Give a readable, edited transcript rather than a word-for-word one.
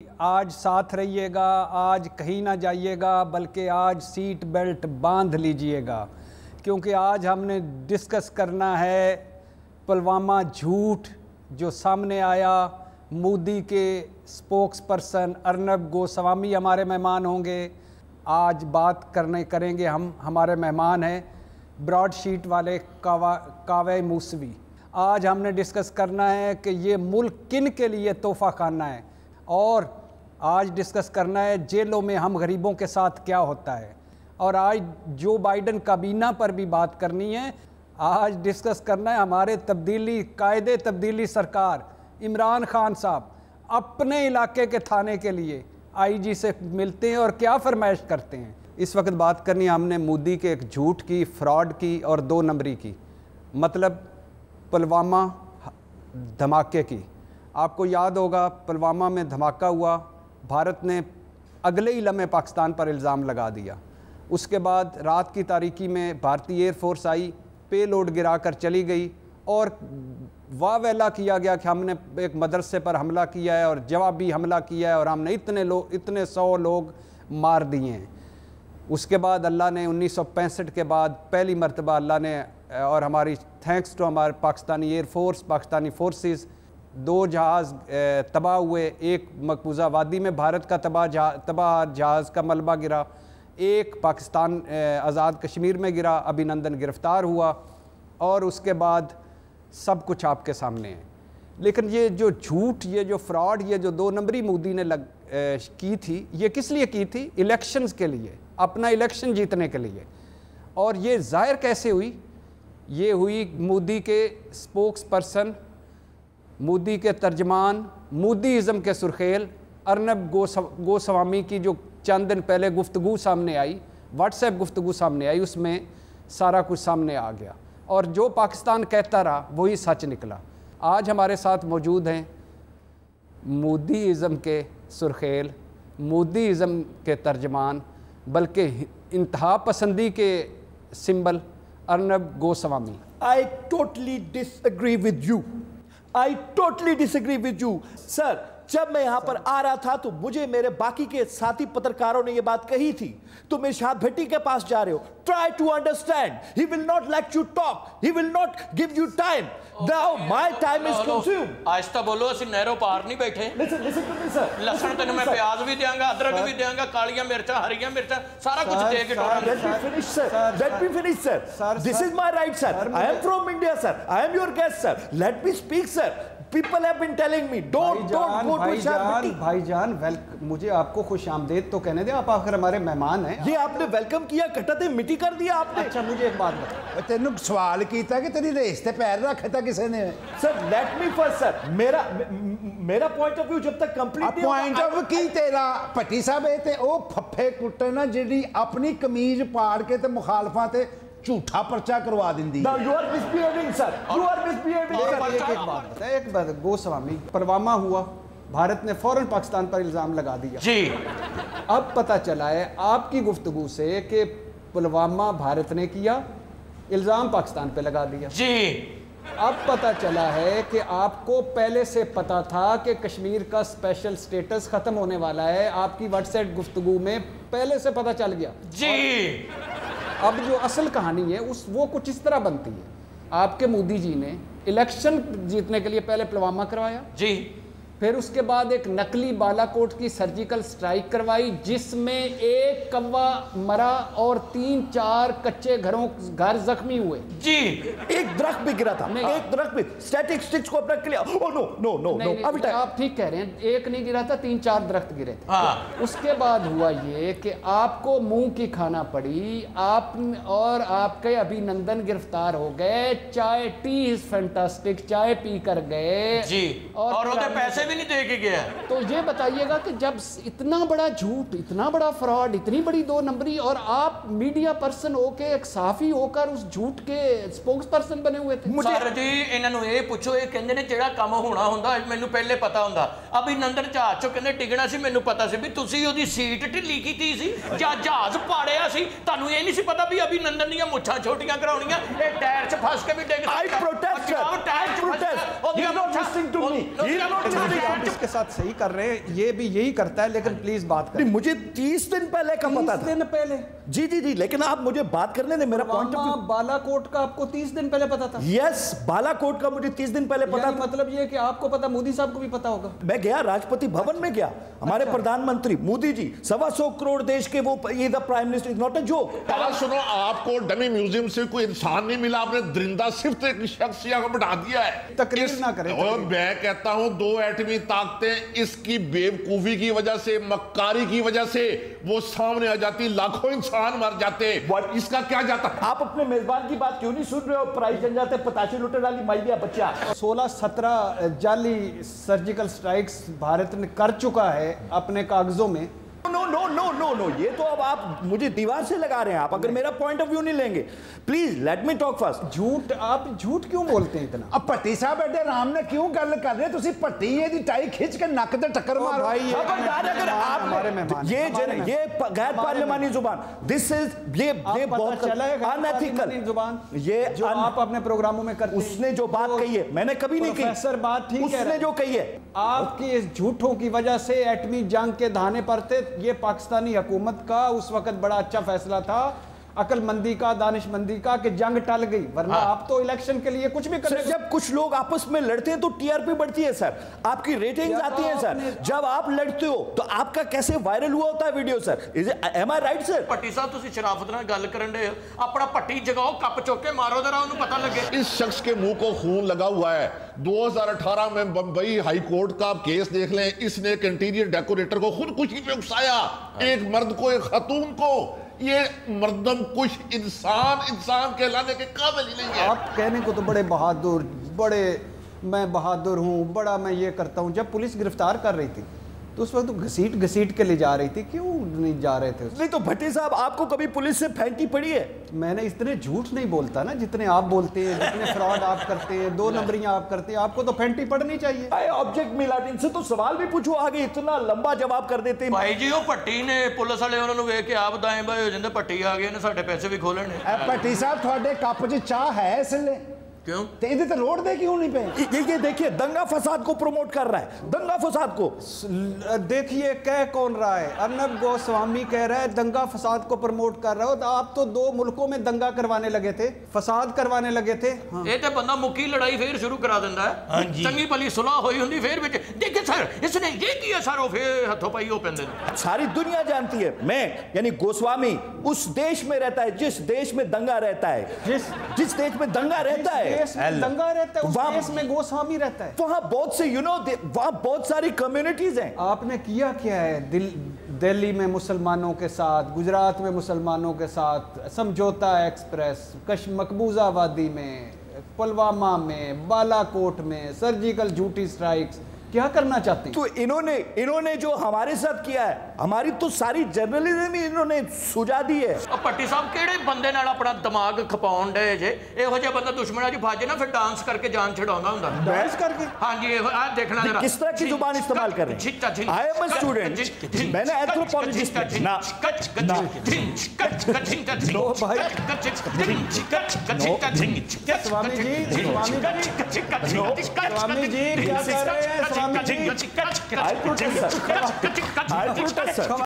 आज साथ रहिएगा, आज कहीं ना जाइएगा, बल्कि आज सीट बेल्ट बांध लीजिएगा, क्योंकि आज हमने डिस्कस करना है पुलवामा झूठ जो सामने आया। मोदी के स्पोक्स पर्सन अर्नब गोस्वामी हमारे मेहमान होंगे। आज बात करेंगे हम, हमारे मेहमान हैं ब्रॉडशीट वाले कावे मूसवी। आज हमने डिस्कस करना है कि ये मुल्क किन के लिए तोहफ़ा खाना है, और आज डिस्कस करना है जेलों में हम गरीबों के साथ क्या होता है, और आज जो बाइडन काबीना पर भी बात करनी है। आज डिस्कस करना है हमारे कायदे तब्दीली सरकार इमरान खान साहब अपने इलाके के थाने के लिए आईजी से मिलते हैं और क्या फरमाइश करते हैं। इस वक्त बात करनी है हमने मोदी के एक झूठ की, फ्रॉड की और 2 नंबरी की, मतलब पुलवामा धमाके की। आपको याद होगा पुलवामा में धमाका हुआ, भारत ने अगले ही लम्हे पाकिस्तान पर इल्ज़ाम लगा दिया। उसके बाद रात की तारीकी में भारतीय एयरफोर्स आई, पे लोड गिरा कर चली गई और वावेला किया गया कि हमने एक मदरसे पर हमला किया है और जवाबी हमला किया है और हमने इतने 100 लोग मार दिए हैं। उसके बाद अल्लाह ने 1965 के बाद पहली मरतबा अल्लाह ने, और हमारी थैंक्स टू हमारे पाकिस्तानी एयरफोर्स, पाकिस्तानी फोर्सेस, 2 जहाज़ तबाह हुए। एक मकबूजा वादी में भारत का तबाह जहाज़ का मलबा गिरा, एक पाकिस्तान आज़ाद कश्मीर में गिरा, अभिनंदन गिरफ़्तार हुआ, और उसके बाद सब कुछ आपके सामने है। लेकिन ये जो झूठ, ये जो फ्रॉड, ये जो 2 नंबरी मोदी ने की थी, ये किस लिए की थी? इलेक्शंस के लिए, अपना इलेक्शन जीतने के लिए। और ये ज़ाहिर कैसे हुई? ये हुई मोदी के स्पोक्स पर्सन, मोदी के तर्जमान, मोदीज़म के सुर्खेल अर्नब गोस्वामी की जो चंद दिन पहले गुफ्तगू सामने आई, व्हाट्सएप गुफ्तगू सामने आई, उसमें सारा कुछ सामने आ गया और जो पाकिस्तान कहता रहा वही सच निकला। आज हमारे साथ मौजूद हैं मोदीज़म के सुर्खेल, मोदीज़म के तर्जमान, बल्कि इंतहा पसंदी के symbol Arnab Goswami. I totally disagree with you. I totally disagree with you. Sir, जब मैं यहां पर आ रहा था तो मुझे मेरे बाकी के साथी पत्रकारों ने यह बात कही थी, तुम इरशाद भट्टी के पास जा रहे हो, try to understand, he will not let you talk, he will not give you time, now my time is consumed. आहिस्ता बोलो, असि नहरों पार नहीं बैठे। लिसन टू मी सर, लसन तेन मैं प्याज भी देंगा, अदरक भी देंगा, कालियां मिर्चा, हरियां मिर्चा, सारा कुछ दे के let me finish sir, this is my right sir, I am from India sir, I am your guest sir, let me speak sir. People have been telling me don't go to Shahid भाईजान, मुझे आपको खुशामदीद तो कहने दे, आप आखिर हमारे मेहमान हैं। ये आपने वेलकम किया, कटते मिट्टी कर दिया आपने। अच्छा, मुझे एक बात बता, तेन सवाल किया कि तेरी रेस ते पैर रखा किसी ने? Sir let me first sir, मेरा पॉइंट ऑफ व्यू जब तक कंप्लीट पॉइंट ऑफ की तेरा भट्टी साहब है वो फफे कुट्टे ना जी अपनी कमीज पाड़ के ते मुखालफा ते झूठा पर्चा करवा देंदी। Now you are misbehaving sir, you are misbehaving sir। एक बात गोस्वामी, पुलवामा हुआ, भारत ने फौरन पाकिस्तान पर इल्ज़ाम लगा दिया जी। अब पता चला है आपकी गुफ्तगू से कि पुलवामा भारत ने किया, इल्ज़ाम पाकिस्तान पे लगा दिया जी। अब पता चला है कि आपको पहले से पता था कि कश्मीर का स्पेशल स्टेटस ख़त्म होने वाला है, आपकी व्हाट्सएप गुफ्तगू में पहले से पता चल गया जी। अब जो असल कहानी है वो कुछ इस तरह बनती है। आपके मोदी जी ने इलेक्शन जीतने के लिए पहले पुलवामा करवाया जी, फिर उसके बाद एक नकली बालाकोट की सर्जिकल स्ट्राइक करवाई जिसमें एक कौवा मरा और 3-4 कच्चे घर जख्मी हुए जी। एक दरख्त भी गिरा था, एक दरख्त भी, स्टैटिस्टिक्स को अपना clear. Oh no no no no, आप ठीक कह रहे हैं, एक नहीं गिरा था, 3-4 दरख्त गिरे थे। उसके बाद हुआ ये कि आपको मुंह की खाना पड़ी, आप और आपके अभिनंदन गिरफ्तार हो गए। चाय टी इज फैंटास्टिक, चाय पी कर गए जी, और पैसे भी नहीं दे के गया। तो ये बताइएगा कि जब इतना बड़ा झूठ, इतना बड़ा फ्रॉड, इतनी बड़ी 2 नंबरी, और आप मीडिया पर्सन होके, एक सहाफी होकर उस झूठ के स्पोक्स पर्सन बने हुए थे। सर जी इन्हों ये पूछो, ये कहते ने जेड़ा काम होना होंदा मैनू पहले पता होंदा। अभिनंदन जहाज चो कहते टिकना सी, मैनू पता सी भी तुसी ओदी सीट ढिली कीती सी या जहाज पाड़िया सी, तानू ये नहीं सी पता भी अभिनंदन दी मुछां छोटियां कराउणियां, ये टायर च फस के भी डिग। I protest sir, I protest, he is not listening to me, he is not listening आप इसके साथ सही कर रहे हैं, ये भी यही करता है, लेकिन प्लीज बात करें। मुझे 30 दिन पहले का पता था। 30 दिन पहले? जी जी जी, लेकिन आप मुझे बात करने दें, मेरा पॉइंट ऑफ व्यू। बालाकोट का आपको 30 दिन पहले पता था? यस, बालाकोट का मुझे 30 दिन पहले पता था। मतलब ये कि आपको पता, मोदी साहब को भी पता होगा। मैं गया राष्ट्रपति भवन में गया, हमारे प्रधानमंत्री मोदी जी 125 करोड़ देश के, वो ये the prime minister, is not a joke. बात सुनो, आपको डमी म्यूजियम से कोई इंसान नहीं मिला, आपने दरिंदा सिर्फ एक शख्सिया को बढ़ा दिया है। तकरीर ना करें। और मैं कहता हूं 2 एटमी ताकतें इसकी बेवकूफी की वजह से, मक्कारी की वजह से वो सामने आ जाती, लाखों इंसान मर जाते। इसका क्या जाता? आप अपने मेजबान की बात क्यों नहीं सुन रहे हो? प्राइस जन जाते, पताशे लुटे डाली माई दिया बच्चा। 16-17 जाली सर्जिकल स्ट्राइक्स भारत ने कर चुका है अपने कागजों में। No no no no no, ये तो अब आप मुझे दीवार से लगा रहे हैं। आप अगर मेरा पॉइंट ऑफ व्यू नहीं लेंगे, please let me talk first. झूठ, आप झूठ क्यों बोलते हैं इतना? अब भट्टी साहब एडे आराम ने क्यों गल कर रहे? तुसी भट्टी ये टाई खिंच के नक ते टक्कर मारो। भाई अगर आप ये गैर पार्लियामानी जुबान, दिस इज ये बहुत अनएथिकल जुबान, ये जो आप अपने प्रोग्रामों में करते हैं। उसने जो बात कही है, मैंने कभी नहीं कही। प्रोफेसर बात ठीक है, उसने जो कही है, आपकी इस झूठों की वजह से एटमी जंग के धाने पर थे। ये पाकिस्तानी हुकूमत का उस वक्त बड़ा अच्छा फैसला था, अकलमंदी का, दानिशमंदी का, कि जंग टल गई। वरना आप तो इलेक्शन के लिए कुछ भी कर। जब कुछ लोग आपस में लड़ते हैं तो टीआरपी बढ़ती है सर, आपकी रेटिंग्स आती है सर। जब आप लड़ते हो तो आपका कैसे वायरल हुआ होता है video sir? Is am I right sir? Bhatti साहब तुसी शराफत नाल गल करन दे, अपना भट्टी जगाओ, कप चुक के मारो जरा, उन्हें पता लगे। इस शख्स के मुंह को खून लगा हुआ है। 2018 में बंबई हाई कोर्ट का आप केस देख लें, इसने एक इंटीरियर डेकोरेटर को खुदकुशी पे उकसाया, एक मर्द को, एक खातून को। ये मर्दम कुछ इंसान कहलाने के काबिल ही नहीं है। आप कहने को तो बड़े बहादुर, बड़े मैं बहादुर हूँ, बड़ा मैं ये करता हूँ। जब पुलिस गिरफ्तार कर रही थी तो उस वक्त तो घसीट के ले जा रही थी, क्यों नहीं जा रहे थे? नहीं तो भट्टी साहब, आपको कभी पुलिस से फेंटी पड़ी है? मैंने इतने झूठ नहीं बोलता ना जितने आप बोलते हैं, जितने फ्रॉड आप करते हैं, 2 नंबरियां आप करते हैं। आपको तो फेंटी पड़नी चाहिए। ऑब्जेक्ट मिला, इनसे तो सवाल भी पूछो, आगे इतना लंबा जवाब कर देते हैं। भाई जी, वो भट्टी ने पुलिस वाले उन्होंने वेख के आप दाएं बाएं हो जाते, भट्टी आ गए ने साडे पैसे भी खोलने। भट्टी साहब थोड़े कप च चाह है इसलिए क्यों? ते इधर रोड दे क्यों नहीं पे? ये देखिए, दंगा फसाद को प्रमोट कर रहा है, दंगा फसाद को। देखिए कह कौन रहा है? अर्नब गोस्वामी कह रहा है दंगा फसाद को प्रमोट कर रहा हो। तो आप तो 2 मुल्कों में दंगा करवाने लगे थे, फसाद करवाने लगे थे। ये तो बंदा मुक्की लड़ाई फिर शुरू करा देता है। चंगी भली सुलह हुई होंगी, फिर विच देखिए सर इसने ये किया सर, वो फिर हथों पाई हो पेंदे। सारी दुनिया जानती है, मैं यानी गोस्वामी उस देश में रहता है जिस देश में दंगा रहता है। जिस देश में दंगा रहता है, दंगा रहता है, उस देश में गोस्वामी रहता है। वहां बहुत से वहां बहुत सारी कम्युनिटीज हैं। आपने किया क्या है? दिल्ली में मुसलमानों के साथ, गुजरात में मुसलमानों के साथ समझौता एक्सप्रेस, मकबूजा वादी में, पुलवामा में, बालाकोट में सर्जिकल झूठी स्ट्राइक्स, क्या करना चाहते हैं? तो इन्होंने जो हमारे साथ किया है, हमारी तो सारी जर्नलिज्म ही इन्होंने सुझा दी है। अब भट्टी साहब केड़े बंदे नाल अपना दिमाग खपाउण डे जे? इहो जिहा बंदा दुश्मनां च फस जाए ना, फिर डांस करके जान छुड़ाउंदा हुंदा। डांस करके? हां जी, आ देखना जरा किस तरह की जुबान इस्तेमाल कर रहे हैं। आई एम अ स्टूडेंट, मैंने एंथ्रोपोलॉजिस्ट ना नो भाई, स्वामी जी क्या कर रहे हैं? Swami ji, I protest, sir.